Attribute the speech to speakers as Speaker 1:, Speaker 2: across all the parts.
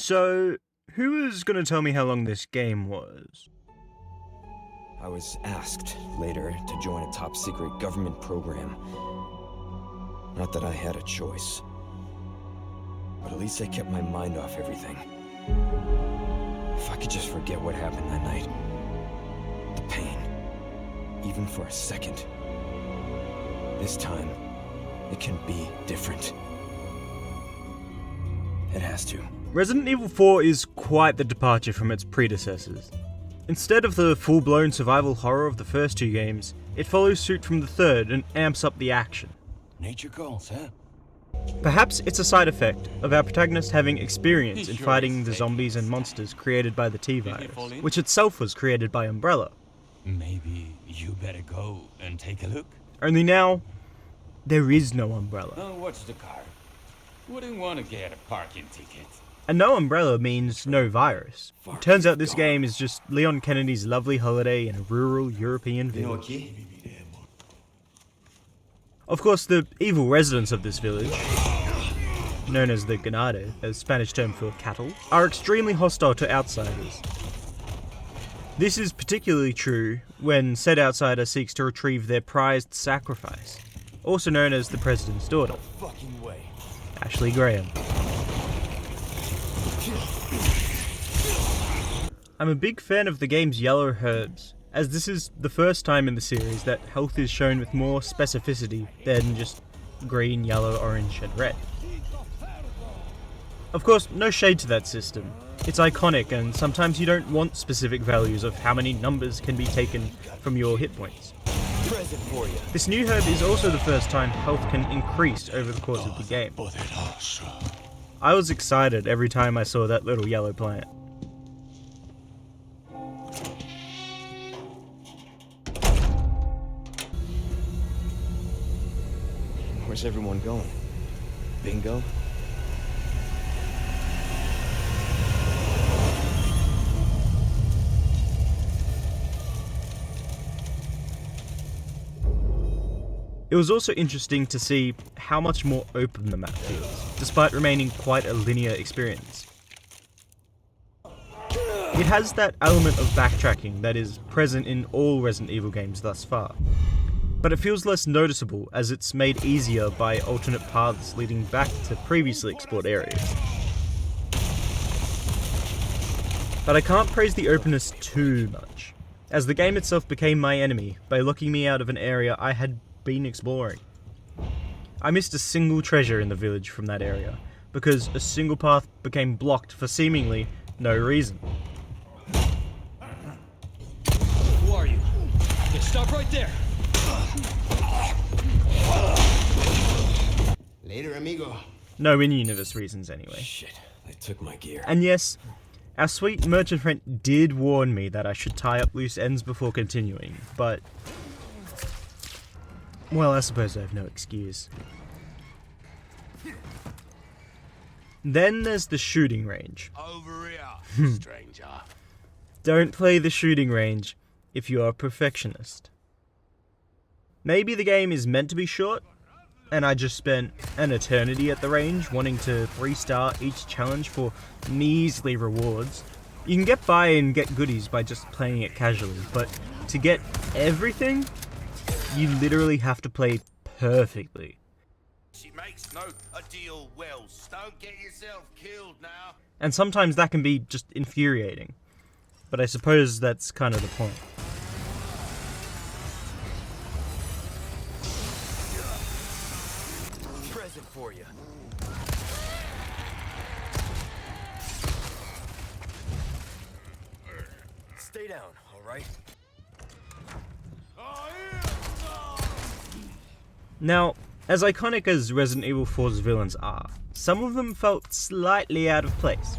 Speaker 1: So, who is going to tell me how long this game was?
Speaker 2: I was asked later to join a top-secret government program. Not that I had a choice. But at least I kept my mind off everything. If I could just forget what happened that night. The pain. Even for a second. This time, it can be different. It has to.
Speaker 1: Resident Evil 4 is quite the departure from its predecessors. Instead of the full-blown survival horror of the first two games, it follows suit from the third and amps up the action.
Speaker 3: Nature calls, huh?
Speaker 1: Perhaps it's a side effect of our protagonist having experience in fighting the zombies and monsters created by the T-virus, which itself was created by Umbrella.
Speaker 3: Maybe you better go and take a look.
Speaker 1: Only now, there is no Umbrella.
Speaker 3: Oh, what's the car? Wouldn't want to get a parking ticket.
Speaker 1: And no Umbrella means no virus. Turns out this game is just Leon Kennedy's lovely holiday in a rural European village. Of course, the evil residents of this village, known as the ganado, a Spanish term for cattle, are extremely hostile to outsiders. This is particularly true when said outsider seeks to retrieve their prized sacrifice, also known as the President's daughter, Ashley Graham. I'm a big fan of the game's yellow herbs, as this is the first time in the series that health is shown with more specificity than just green, yellow, orange, and red. Of course, no shade to that system. It's iconic, and sometimes you don't want specific values of how many numbers can be taken from your hit points. This new herb is also the first time health can increase over the course of the game. I was excited every time I saw that little yellow plant.
Speaker 2: Where's everyone going? Bingo?
Speaker 1: It was also interesting to see how much more open the map feels, despite remaining quite a linear experience. It has that element of backtracking that is present in all Resident Evil games thus far, but it feels less noticeable as it's made easier by alternate paths leading back to previously explored areas. But I can't praise the openness too much, as the game itself became my enemy by locking me out of an area I had been exploring. I missed a single treasure in the village from that area, because a single path became blocked for seemingly no reason.
Speaker 3: Who are you? Okay, stop right there!
Speaker 4: Later, amigo.
Speaker 1: No in-universe reasons anyway.
Speaker 2: Shit, they took my gear.
Speaker 1: And yes, our sweet merchant friend did warn me that I should tie up loose ends before continuing, but well, I suppose I have no excuse. Then there's the shooting range.
Speaker 4: Over here, stranger.
Speaker 1: Don't play the shooting range if you are a perfectionist. Maybe the game is meant to be short, and I just spent an eternity at the range wanting to 3-star each challenge for measly rewards. You can get by and get goodies by just playing it casually, but to get everything, you literally have to play perfectly.
Speaker 4: She makes no a deal well. Don't get yourself killed now.
Speaker 1: And sometimes that can be just infuriating. But I suppose that's kind of the point.
Speaker 2: Present for you. Stay down, all right?
Speaker 1: Now, as iconic as Resident Evil 4's villains are, some of them felt slightly out of place.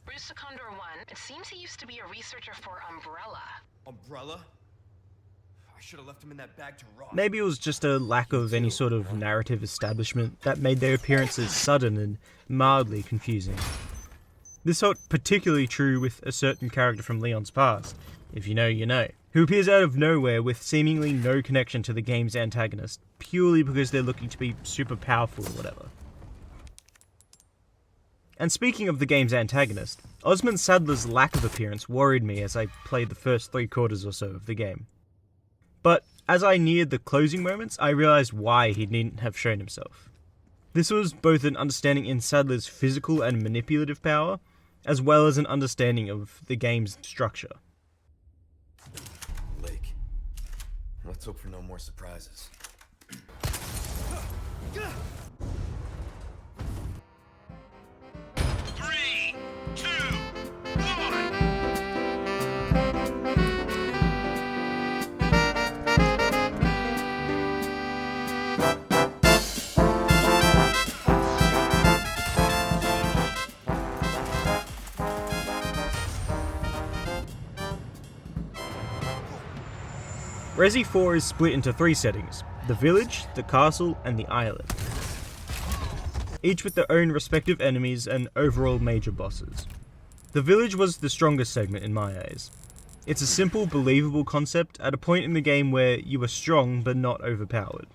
Speaker 5: Bruce Secondor 1, it seems he used to be a researcher for Umbrella.
Speaker 2: Umbrella? I should have left him in that bag to rot.
Speaker 1: Maybe it was just a lack of any sort of narrative establishment that made their appearances sudden and mildly confusing. This felt particularly true with a certain character from Leon's past, if you know, you know, who appears out of nowhere with seemingly no connection to the game's antagonist, purely because they're looking to be super powerful or whatever. And speaking of the game's antagonist, Osmond Sadler's lack of appearance worried me as I played the first 3/4 or so of the game. But as I neared the closing moments, I realised why he needn't have shown himself. This was both an understanding in Sadler's physical and manipulative power, as well as an understanding of the game's structure.
Speaker 2: Lake. Let's hope for no more surprises.
Speaker 4: 3, 2, 1.
Speaker 1: Resi 4 is split into 3 settings: the village, the castle, and the island, each with their own respective enemies and overall major bosses. The village was the strongest segment in my eyes. It's a simple, believable concept at a point in the game where you are strong but not overpowered.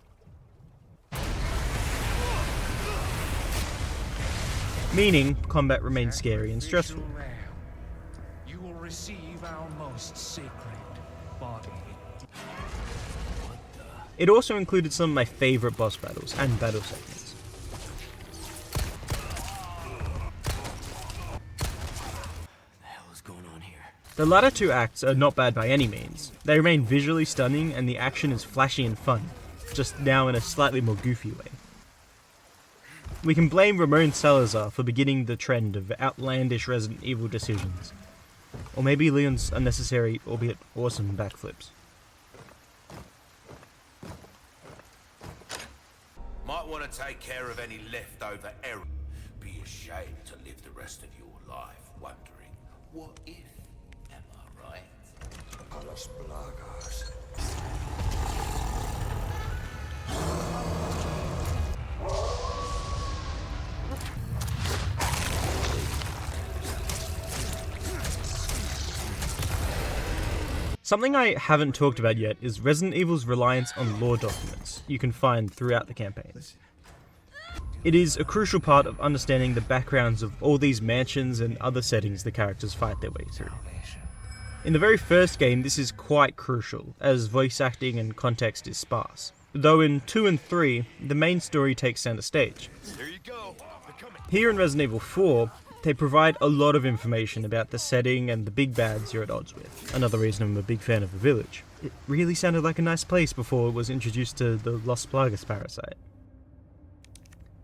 Speaker 1: Meaning, combat remains scary and stressful.
Speaker 6: You will receive our most sacred body.
Speaker 1: It also included some of my favourite boss battles and battle segments. The latter 2 acts are not bad by any means. They remain visually stunning and the action is flashy and fun, just now in a slightly more goofy way. We can blame Ramon Salazar for beginning the trend of outlandish Resident Evil decisions. Or maybe Leon's unnecessary, albeit awesome, backflips.
Speaker 4: Might want to take care of any leftover error. Be ashamed to live the rest of your life wondering, what if? Am I right? A las plagas.
Speaker 1: Something I haven't talked about yet is Resident Evil's reliance on lore documents you can find throughout the campaign. It is a crucial part of understanding the backgrounds of all these mansions and other settings the characters fight their way through. In the very first game, this is quite crucial, as voice acting and context is sparse. Though in 2 and 3, the main story takes center stage. Here in Resident Evil 4, they provide a lot of information about the setting and the big bads you're at odds with. Another reason I'm a big fan of the village. It really sounded like a nice place before it was introduced to the Las Plagas parasite.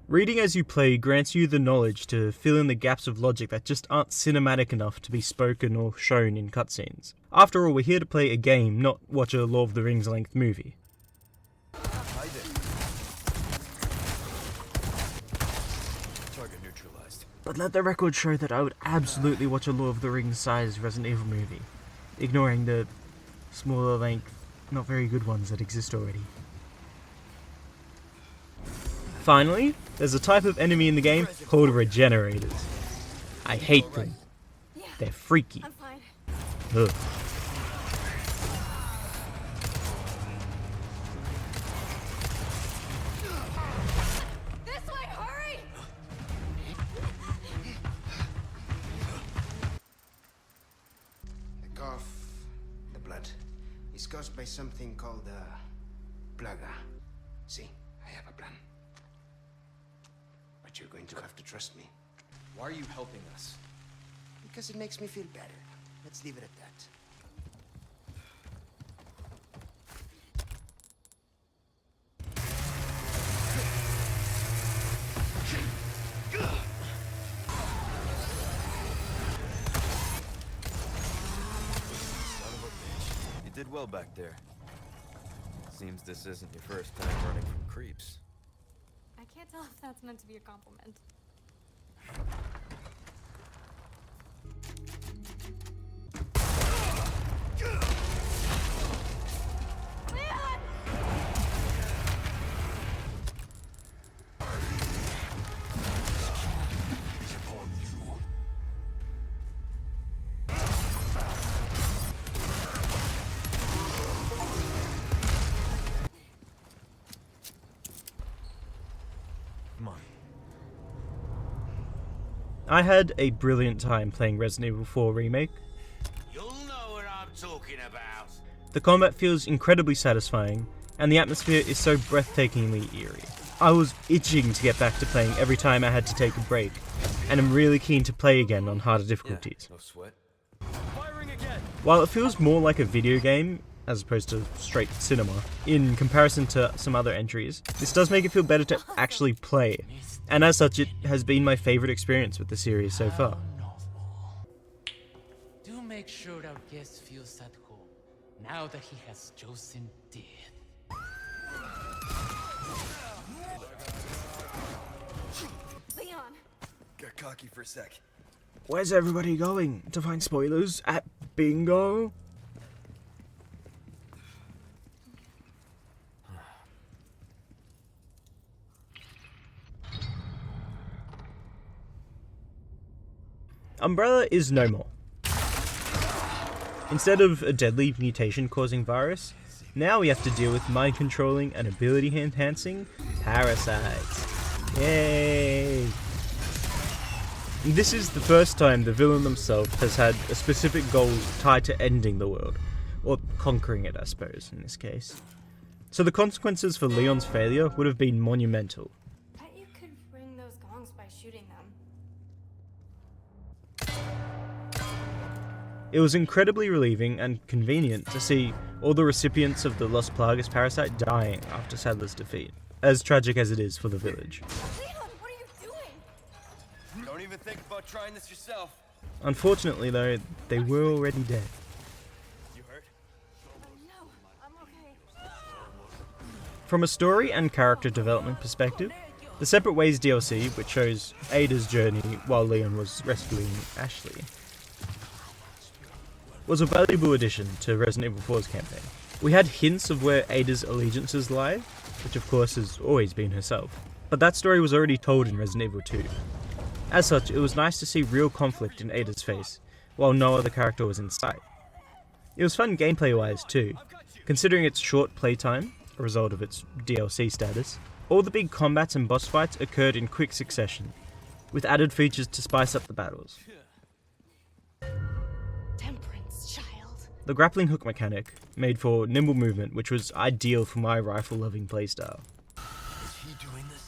Speaker 1: Reading as you play grants you the knowledge to fill in the gaps of logic that just aren't cinematic enough to be spoken or shown in cutscenes. After all, we're here to play a game, not watch a Lord of the Rings length movie. But let the record show that I would absolutely watch a Lord of the Rings sized Resident Evil movie, ignoring the smaller length, not very good ones that exist already. Finally, there's a type of enemy in the game called regenerators. I hate them. They're freaky. Ugh.
Speaker 7: Caused by something called plaga. See, I have a plan. But you're going to have to trust me.
Speaker 2: Why are you helping us?
Speaker 7: Because it makes me feel better. Let's leave it at that.
Speaker 2: Did well back there. Seems this isn't your first time running from creeps.
Speaker 8: I can't tell if that's meant to be a compliment.
Speaker 2: Come on.
Speaker 1: I had a brilliant time playing Resident Evil 4 Remake.
Speaker 4: You'll know what I'm talking about.
Speaker 1: The combat feels incredibly satisfying, and the atmosphere is so breathtakingly eerie. I was itching to get back to playing every time I had to take a break, and I'm really keen to play again on harder difficulties.
Speaker 2: No sweat.
Speaker 1: While it feels more like a video game, as opposed to straight cinema, in comparison to some other entries, this does make it feel better to actually play, and as such it has been my favourite experience with the series so far.
Speaker 9: Do make sure our guest feels at home, now that he has chosen death.
Speaker 8: Leon!
Speaker 2: Got cocky for a sec.
Speaker 1: Where's everybody going? To find spoilers at bingo? Umbrella is no more. Instead of a deadly mutation-causing virus, now we have to deal with mind-controlling and ability-enhancing parasites. Yay! This is the first time the villain himself has had a specific goal tied to ending the world, or conquering it, I suppose, in this case. So the consequences for Leon's failure would have been monumental.
Speaker 8: Bet you could ring those gongs by shooting them.
Speaker 1: It was incredibly relieving and convenient to see all the recipients of the Las Plagas parasite dying after Sadler's defeat, as tragic as it is for the village.
Speaker 8: Leon, what are you doing?
Speaker 2: Don't even think about trying this yourself.
Speaker 1: Unfortunately though, they were already dead.
Speaker 2: You hurt?
Speaker 8: No, I'm okay.
Speaker 1: From a story and character development perspective, the Separate Ways DLC, which shows Ada's journey while Leon was rescuing Ashley, was a valuable addition to Resident Evil 4's campaign. We had hints of where Ada's allegiances lie, which of course has always been herself, but that story was already told in Resident Evil 2. As such, it was nice to see real conflict in Ada's face, while no other character was in sight. It was fun gameplay-wise too, considering its short playtime, a result of its DLC status. All the big combats and boss fights occurred in quick succession, with added features to spice up the battles. The grappling hook mechanic made for nimble movement, which was ideal for my rifle-loving playstyle.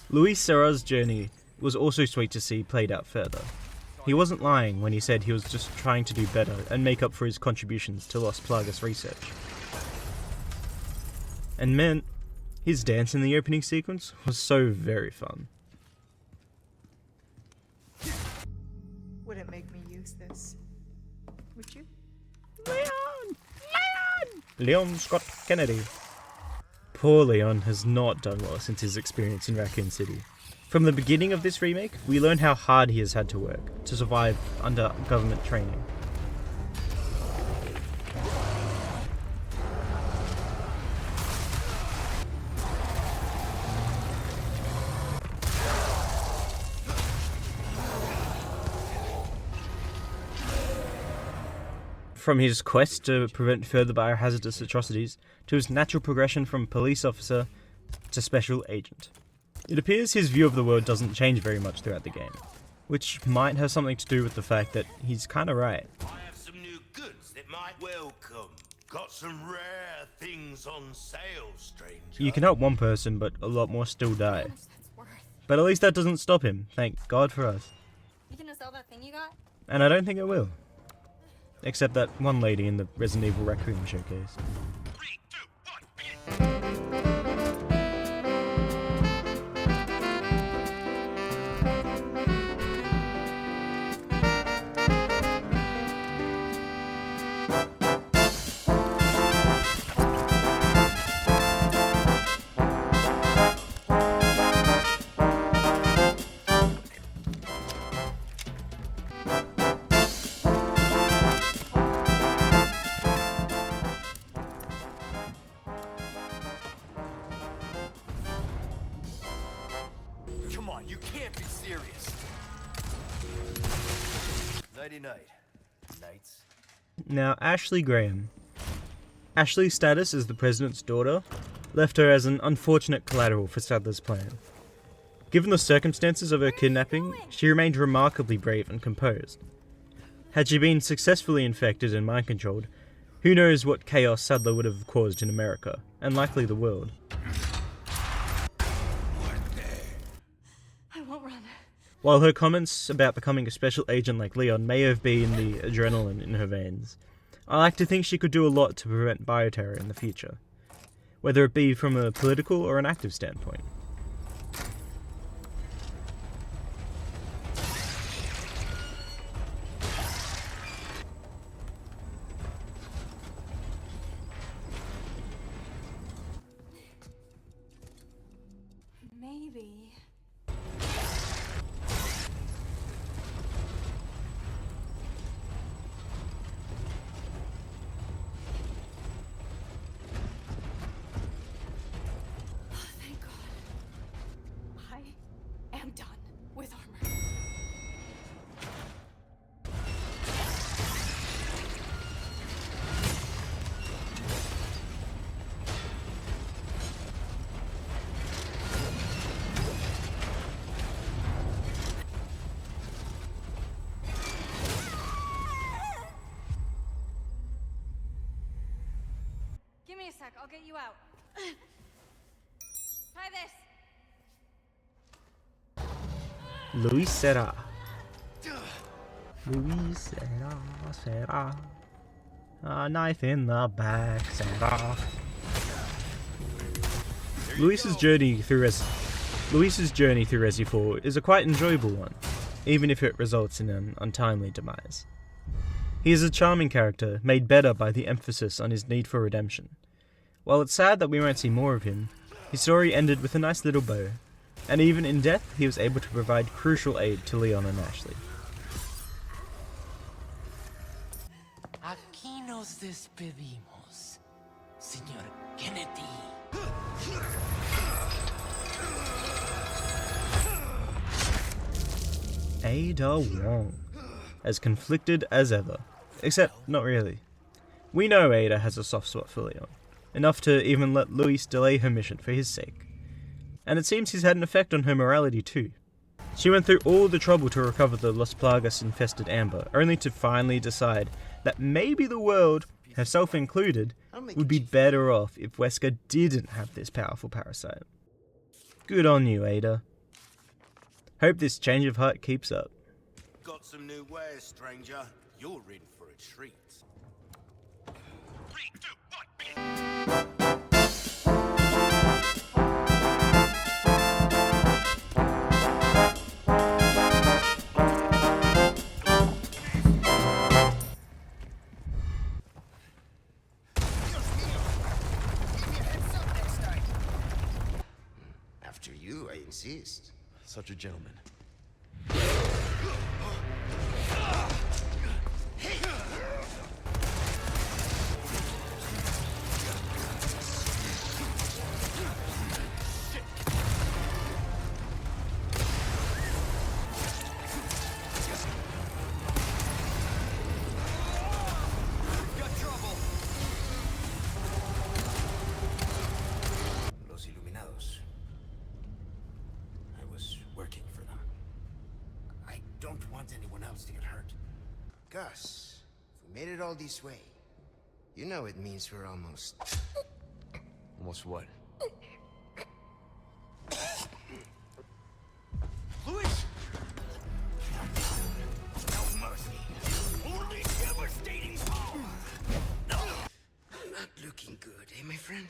Speaker 1: Luis Serra's journey was also sweet to see played out further. He wasn't lying when he said he was just trying to do better and make up for his contributions to Las Plagas research. And man, his dance in the opening sequence was so very fun.
Speaker 10: Wouldn't make me use this, would you?
Speaker 1: Leon Scott Kennedy. Poor Leon has not done well since his experience in Raccoon City. From the beginning of this remake, we learn how hard he has had to work to survive under government training. From his quest to prevent further biohazardous atrocities, to his natural progression from police officer to special agent. It appears his view of the world doesn't change very much throughout the game, which might have something to do with the fact that he's kinda right.
Speaker 4: I have some new goods that might welcome. Got some rare things on sale, stranger.
Speaker 1: You can help one person, but a lot more still die.
Speaker 8: How much that's worth.
Speaker 1: But at least that doesn't stop him, thank God for us.
Speaker 8: You gonna sell that thing you got?
Speaker 1: And I don't think it will. Except that one lady in the Resident Evil Requiem showcase.
Speaker 4: 3, 2, 1, begin.
Speaker 2: Come on, you can't be serious. Nighty night. Nights.
Speaker 1: Now, Ashley Graham. Ashley's status as the president's daughter left her as an unfortunate collateral for Sadler's plan. Given the circumstances of her kidnapping, she remained remarkably brave and composed. Had she been successfully infected and mind-controlled, who knows what chaos Sadler would have caused in America, and likely the world.
Speaker 8: I won't run.
Speaker 1: While her comments about becoming a special agent like Leon may have been the adrenaline in her veins, I like to think she could do a lot to prevent bioterror in the future, whether it be from a political or an active standpoint.
Speaker 8: Maybe. Oh, thank God. I am done with armor. Give me a sec, I'll get you out. Try this.
Speaker 1: Luis será. Luis será. A knife in the back, será. Luis's journey through Resi 4 is a quite enjoyable one, even if it results in an untimely demise. He is a charming character, made better by the emphasis on his need for redemption. While it's sad that we won't see more of him, his story ended with a nice little bow, and even in death he was able to provide crucial aid to Leon and Ashley.
Speaker 9: Aquí nos despedimos, Señor Kennedy.
Speaker 1: Ada Wong, as conflicted as ever, except not really. We know Ada has a soft spot for Leon, enough to even let Luis delay her mission for his sake. And it seems he's had an effect on her morality too. She went through all the trouble to recover the Las Plagas-infested amber, only to finally decide that maybe the world, herself included, would be better off if Wesker didn't have this powerful parasite. Good on you, Ada. Hope this change of heart keeps up.
Speaker 4: Got some new wares, stranger. You're in for a treat.
Speaker 7: After you, I insist.
Speaker 2: Such a gentleman.
Speaker 7: Los Iluminados. I was working for them. I don't want anyone else to get hurt. Gus, if we made it all this way, you know it means we're almost...
Speaker 2: Almost what?
Speaker 7: Luis! No mercy. Only devastating power. No. Not looking good, eh, my friend?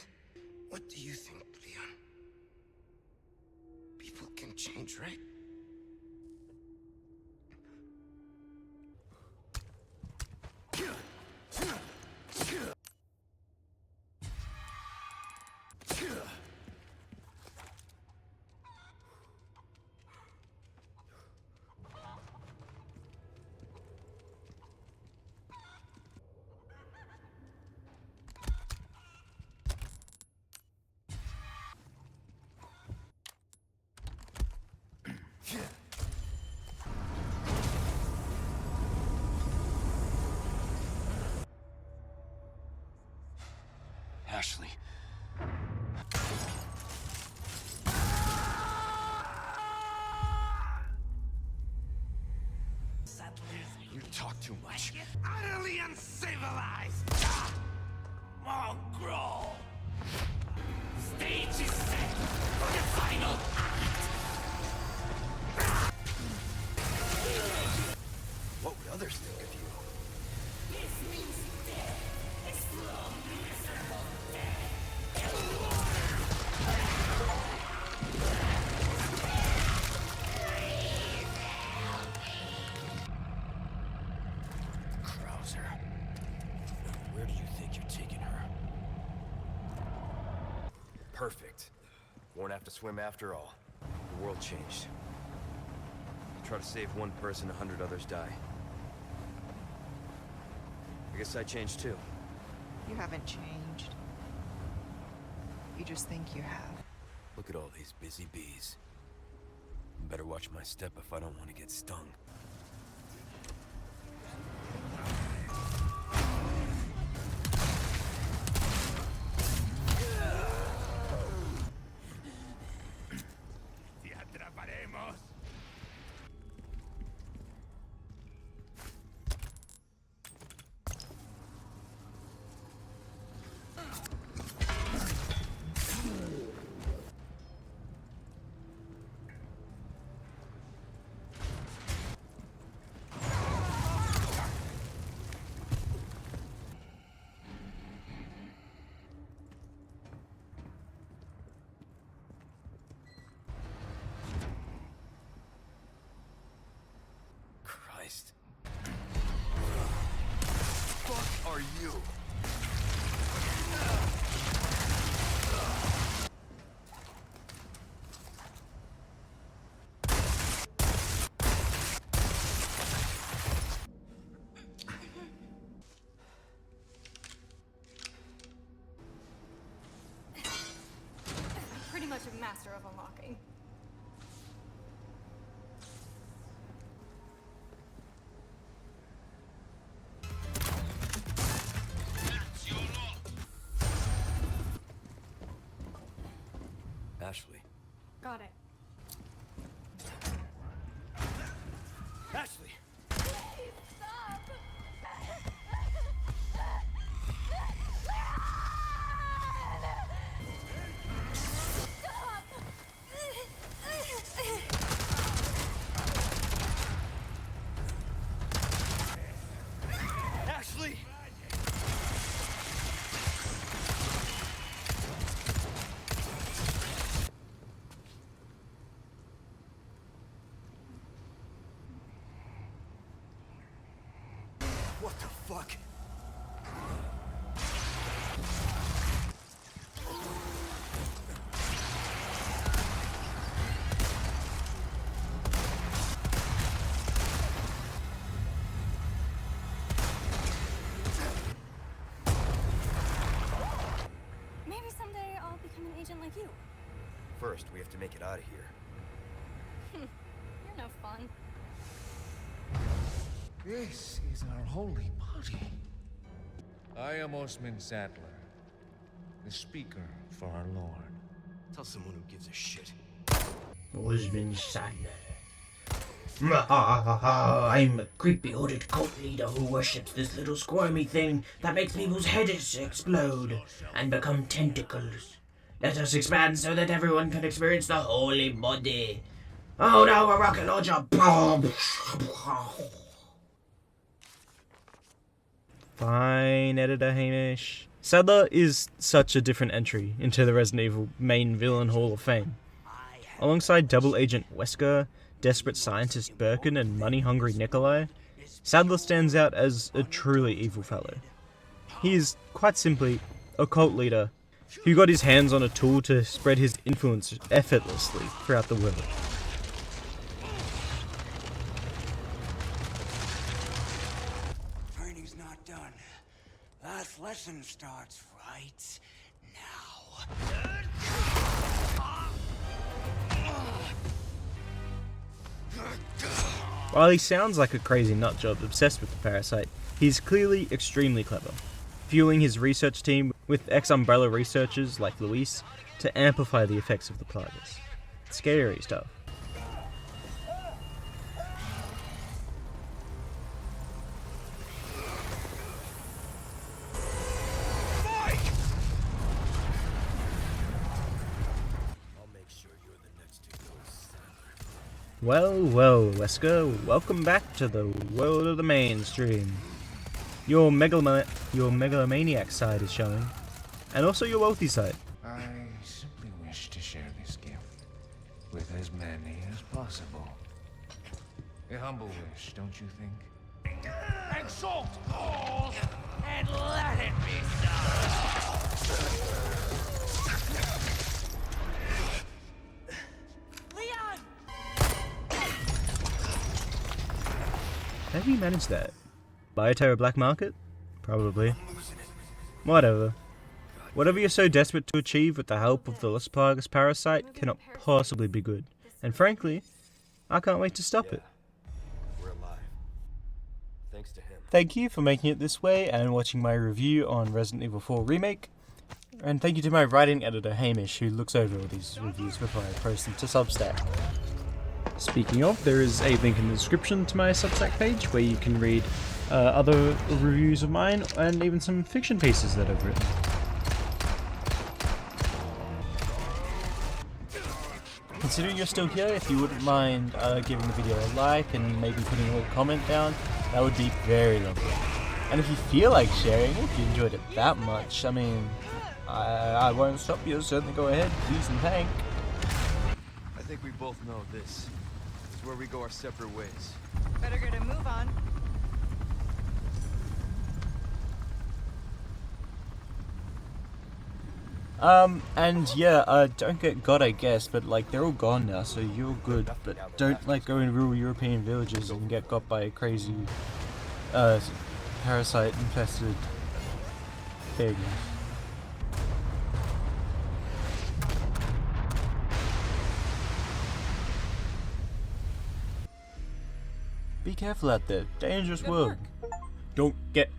Speaker 7: What do you think, Leon? People can change, right?
Speaker 2: Ashley. talk too much.
Speaker 4: Utterly uncivilized! Mongrel! Stage is set for the final act!
Speaker 2: What would others think of you?
Speaker 4: This means death! A slow, miserable
Speaker 2: Krauser. Where do you think you're taking her? Perfect. Won't have to swim after all. The world changed. Try to save one person, 100 others die. I guess I changed too.
Speaker 10: You haven't changed. You just think you have.
Speaker 2: Look at all these busy bees. Better watch my step if I don't want to get stung.
Speaker 4: Te atraparemos!
Speaker 2: Christ. Fuck are you?
Speaker 8: I'm pretty much a master of unlocking.
Speaker 2: Ashley.
Speaker 8: Got it.
Speaker 2: Ashley! Ashley! What the fuck?
Speaker 8: Maybe someday I'll become an agent like you.
Speaker 2: First, we have to make it out of here.
Speaker 8: You're no fun.
Speaker 6: This is our holy body. I am Osman Sadler, the speaker for our Lord.
Speaker 2: Tell someone who gives a shit.
Speaker 1: Osman Sadler. I'm a creepy hooded cult leader who worships this little squirmy thing that makes people's heads explode and become tentacles. Let us expand so that everyone can experience the holy body. Oh no, a rocket launcher! Fine, editor Hamish. Sadler is such a different entry into the Resident Evil main villain Hall of Fame. Alongside double agent Wesker, desperate scientist Birkin, and money-hungry Nikolai, Sadler stands out as a truly evil fellow. He is, quite simply, a cult leader who got his hands on a tool to spread his influence effortlessly throughout the world.
Speaker 7: Training's not done. Last lesson starts right now.
Speaker 1: While he sounds like a crazy nutjob obsessed with the parasite, he's clearly extremely clever, fueling his research team with ex-Umbrella researchers like Luis to amplify the effects of the plagas. Scary stuff. Well, Wesker, welcome back to the world of the mainstream. Your megalomaniac side is showing, and also your wealthy side.
Speaker 6: I simply wish to share this gift with as many as possible. A humble wish, don't you think? Exalt all and let it be done!
Speaker 8: Leon!
Speaker 1: How do you manage that? Buy a Terra black market? Probably. Whatever. Whatever you're so desperate to achieve with the help of the Las Plagas parasite cannot possibly be good. And frankly, I can't wait to stop it.
Speaker 2: We're alive. Thanks to him.
Speaker 1: Thank you for making it this way and watching my review on Resident Evil 4 Remake. And thank you to my writing editor Hamish, who looks over all these reviews before I post them to Substack. Speaking of, there is a link in the description to my Substack page where you can read other reviews of mine and even some fiction pieces that I've written. Considering you're still here, if you wouldn't mind giving the video a like and maybe putting a little comment down, that would be very lovely. And if you feel like sharing, if you enjoyed it that much, I mean, I won't stop you, certainly go ahead, please and thank.
Speaker 2: I think we both know this is where we go our separate ways.
Speaker 10: Better get a move on.
Speaker 1: And yeah, don't get God, I guess, but like, they're all gone now, so you're good, but don't like go in rural European villages and get got by a crazy, parasite-infested thing. Be careful out there, dangerous world. Don't get